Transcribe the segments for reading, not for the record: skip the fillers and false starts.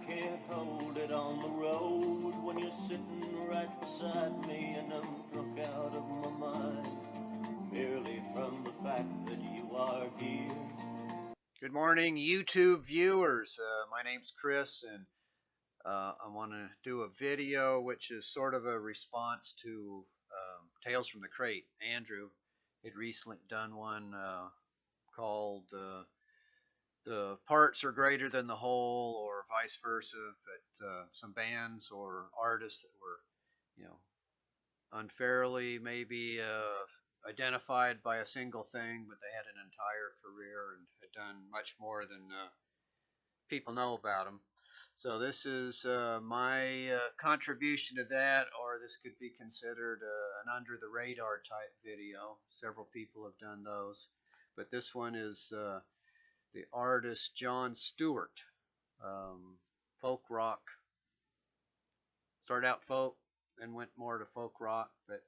can't hold it on the road when you're sitting right beside me and I'm drunk out of my mind, merely from the fact that you are here. Good morning, YouTube viewers. My name's Chris, and I want to do a video which is sort of a response to Tales from the Crate. Andrew had recently done one called The Parts Are Greater Than the Whole, or vice versa, but some bands or artists that were, unfairly maybe identified by a single thing, but they had an entire career and had done much more than people know about them. So this is my contribution to that, or this could be considered an under the radar type video. Several people have done those, but this one is the artist John Stewart, folk rock. Started out folk, then went more to folk rock, but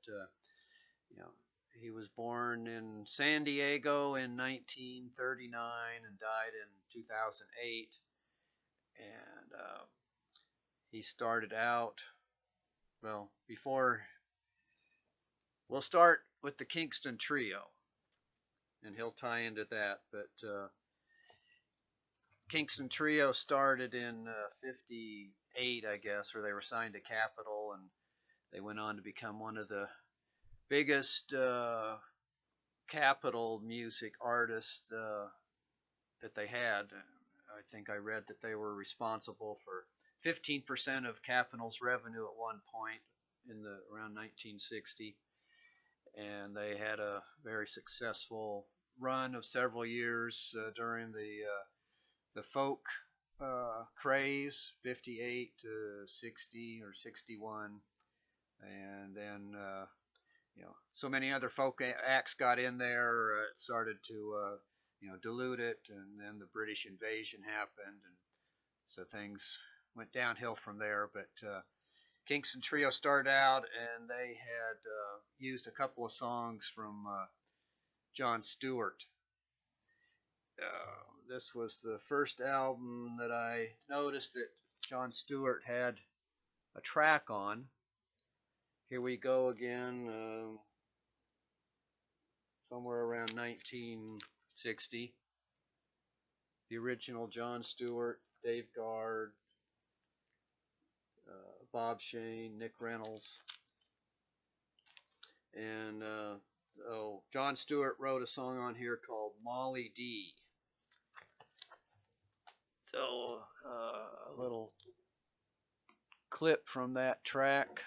he was born in San Diego in 1939 and died in 2008. And he started out, well, we'll start with the Kingston Trio, and he'll tie into that. But Kingston Trio started in 58, I guess, where they were signed to Capitol, and they went on to become one of the biggest Capitol music artists that they had. I think I read that they were responsible for 15% of Capitol's revenue at one point in around 1960, and they had a very successful run of several years during the folk craze, 58 to 60 or 61, and then so many other folk acts got in there. It started to dilute it, and then the British invasion happened, and so things went downhill from there. But Kingston Trio started out, and they had used a couple of songs from John Stewart. This was the first album that I noticed that John Stewart had a track on. Here we go again, somewhere around 1960. The original John Stewart, Dave Guard, Bob Shane, Nick Reynolds. And John Stewart wrote a song on here called Molly D. So a little clip from that track.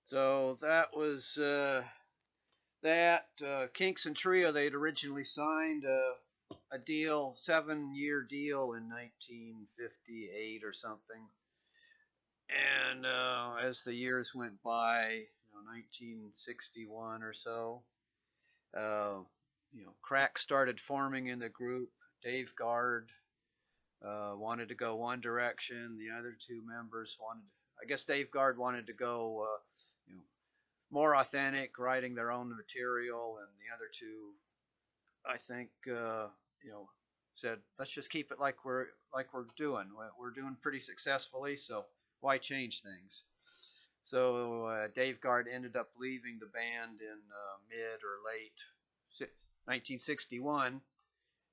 So that was that. Kingston Trio, they'd originally signed a deal, 7-year deal in 1958 or something. And as the years went by, 1961 or so, cracks started forming in the group. Dave Guard wanted to go one direction. The other two members I guess Dave Guard wanted to go more authentic, writing their own material, and the other two, I think, said, let's just keep it like we're doing. We're doing pretty successfully, so why change things? So Dave Guard ended up leaving the band in mid or late 1961,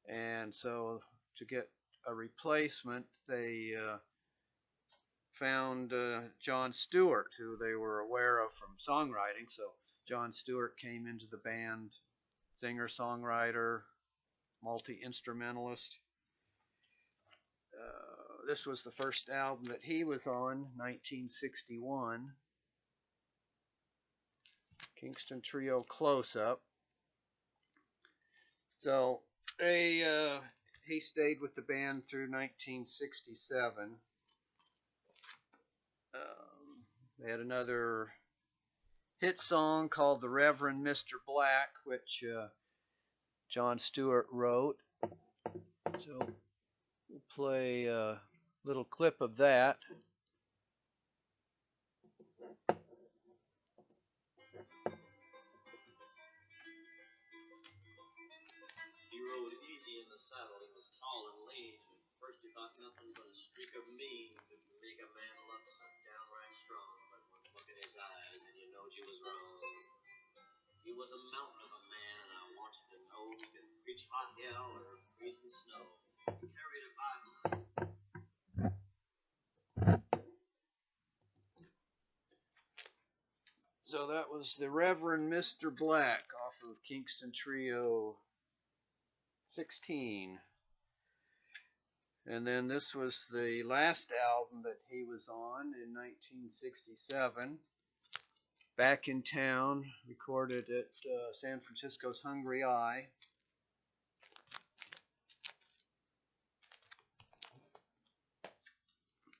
and so to get a replacement, they found John Stewart, who they were aware of from songwriting. So John Stewart came into the band, singer-songwriter, multi-instrumentalist. This was the first album that he was on, 1961. Kingston Trio Close-Up. So he stayed with the band through 1967. They had another hit song called The Reverend Mr. Black, which John Stewart wrote. So we'll play a little clip of that. He rode easy in the saddle, he was tall and lean. First he thought nothing but a streak of mean could make a man look so downright strong. But one look in his eyes and you knowed you was wrong. He was a mountain of a man, and I want you to know he could preach hot hell or freezing snow. He carried a Bible. So that was the Reverend Mr. Black off of Kingston Trio 16. And then this was the last album that he was on in 1967. Back in Town, recorded at San Francisco's Hungry Eye.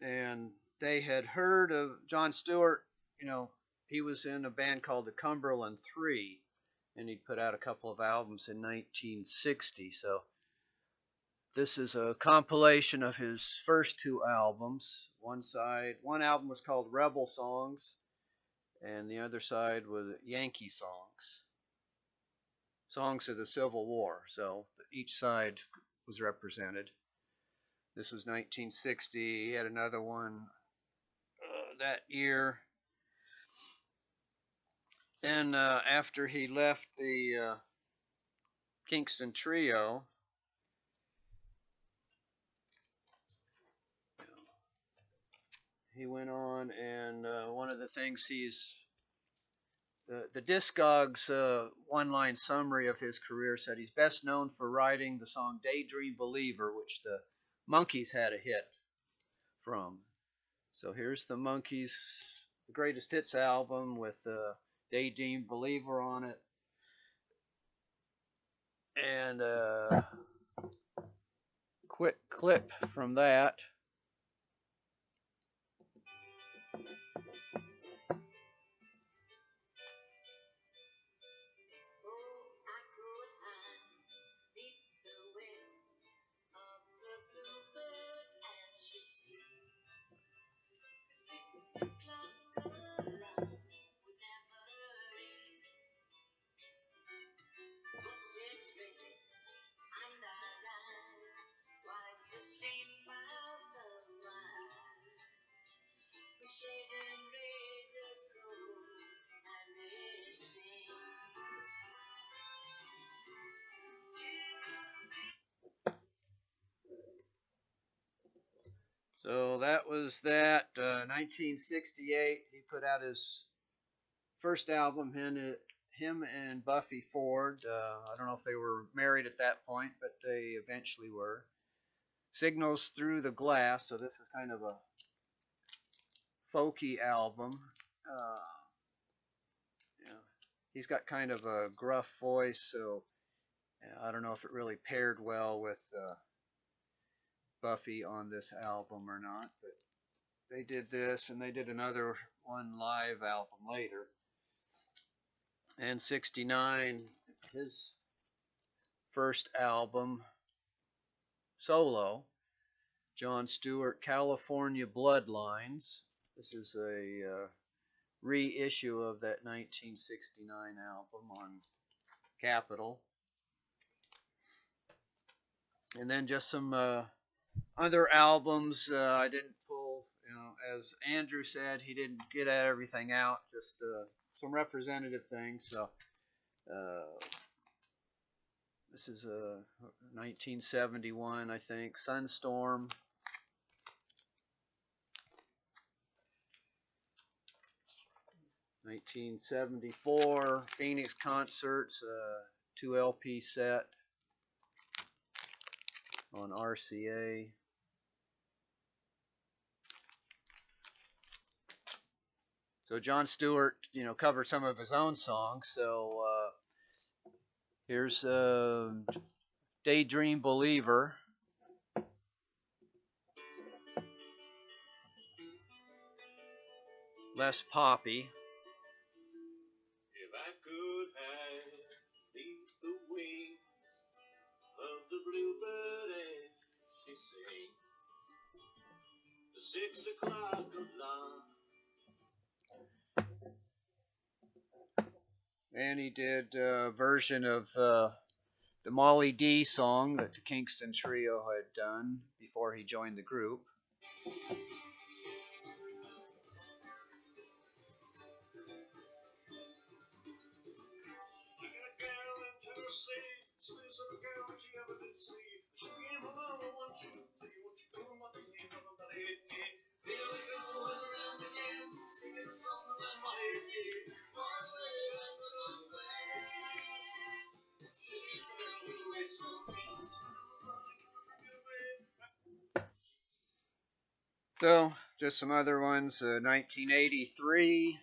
And they had heard of John Stewart. You know, he was in a band called the Cumberland Three, and he put out a couple of albums in 1960. So this is a compilation of his first two albums. One album was called Rebel Songs, and the other side was Yankee Songs. Songs of the Civil War. So each side was represented. This was 1960. He had another one that year. And after he left the Kingston Trio, he went on, and one of the things the Discogs one-line summary of his career said he's best known for writing the song Daydream Believer, which the Monkees had a hit from. So here's the Monkees' Greatest Hits album with Daydream Believer on it. And a quick clip from that. So that was that. 1968, he put out his first album. Him and Buffy Ford. I don't know if they were married at that point, but they eventually were. Signals Through the Glass. So this is kind of a folky album. He's got kind of a gruff voice, so I don't know if it really paired well with Buffy on this album or not, but they did this, and they did another one live album later. And 69, his first album, solo, John Stewart, California Bloodlines. This is a reissue of that 1969 album on Capitol. And then just some other albums I didn't pull. As Andrew said, he didn't get everything out, just some representative things. So this is 1971, I think, Sunstorm. '74, Phoenix Concerts, 2 LP set on RCA. So John Stewart, covered some of his own songs. So here's Daydream Believer. Less poppy. bluebird she sing the 6 o'clock of love. And he did a version of the Molly D song that the Kingston Trio had done before he joined the group. So, just some other ones. 1983.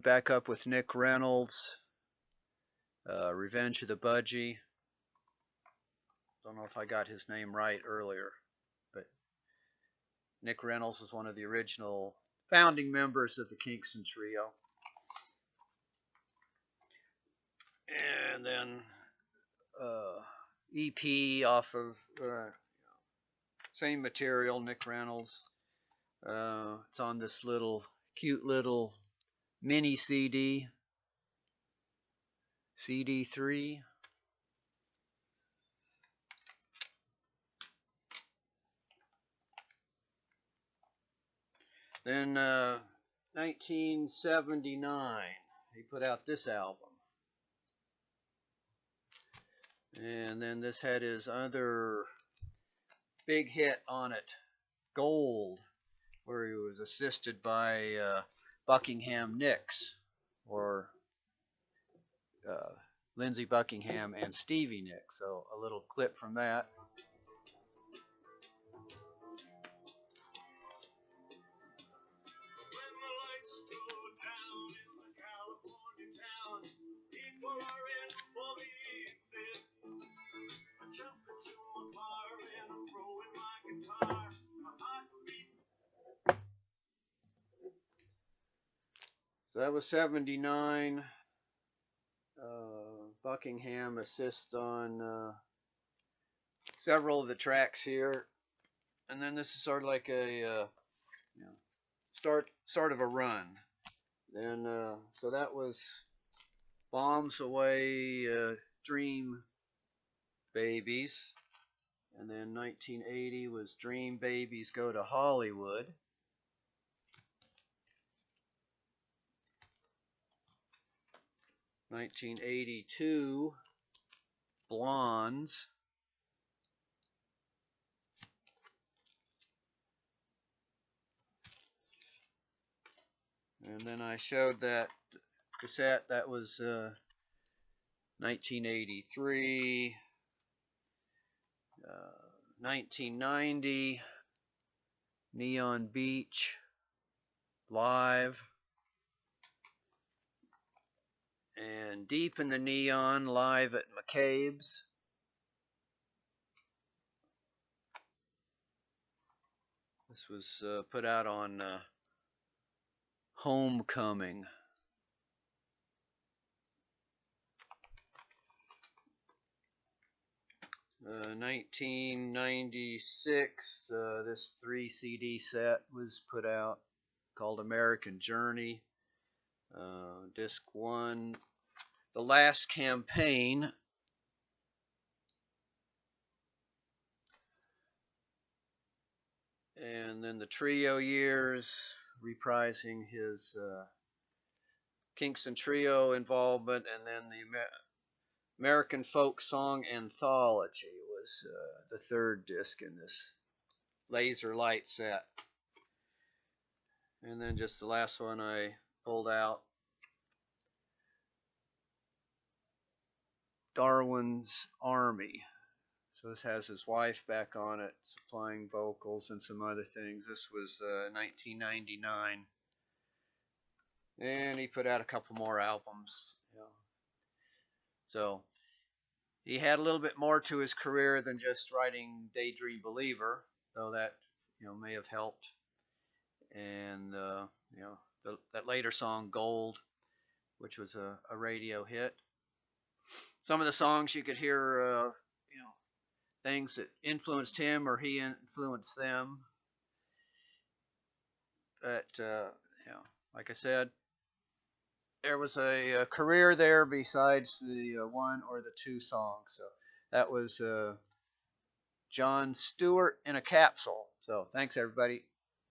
Back up with Nick Reynolds. Revenge of the Budgie. Don't know if I got his name right earlier, but Nick Reynolds was one of the original founding members of the Kingston Trio. And then EP off of same material, Nick Reynolds. It's on this cute little mini CD, CD3. Then 1979, he put out this album. And then this had his other big hit on it, Gold, where he was assisted by Buckingham Nicks, or Lindsey Buckingham and Stevie Nicks. So a little clip from that. So that was 79. Buckingham assists on several of the tracks here, and then this is sort of like a start of a run. Then so that was Bombs Away, Dream Babies, and then 1980 was Dream Babies Go to Hollywood. 1982, Blondes. And then I showed that cassette, that was 1983. 1990, Neon Beach, live. And Deep in the Neon, live at McCabe's. This was put out on Homecoming. Uh, 1996, this 3 CD set was put out called American Journey. Disc 1, The Last Campaign. And then the Trio years, reprising his Kingston Trio involvement, and then the American Folk Song Anthology was the third disc in this laser light set. And then just the last one I pulled out, Darwin's Army. So this has his wife back on it, supplying vocals and some other things. This was 1999. And he put out a couple more albums. So he had a little bit more to his career than just writing Daydream Believer, though that may have helped. And that later song, Gold, which was a radio hit. Some of the songs you could hear, things that influenced him or he influenced them. But like I said, there was a career there besides the one or the two songs. So that was John Stewart in a capsule. So thanks, everybody.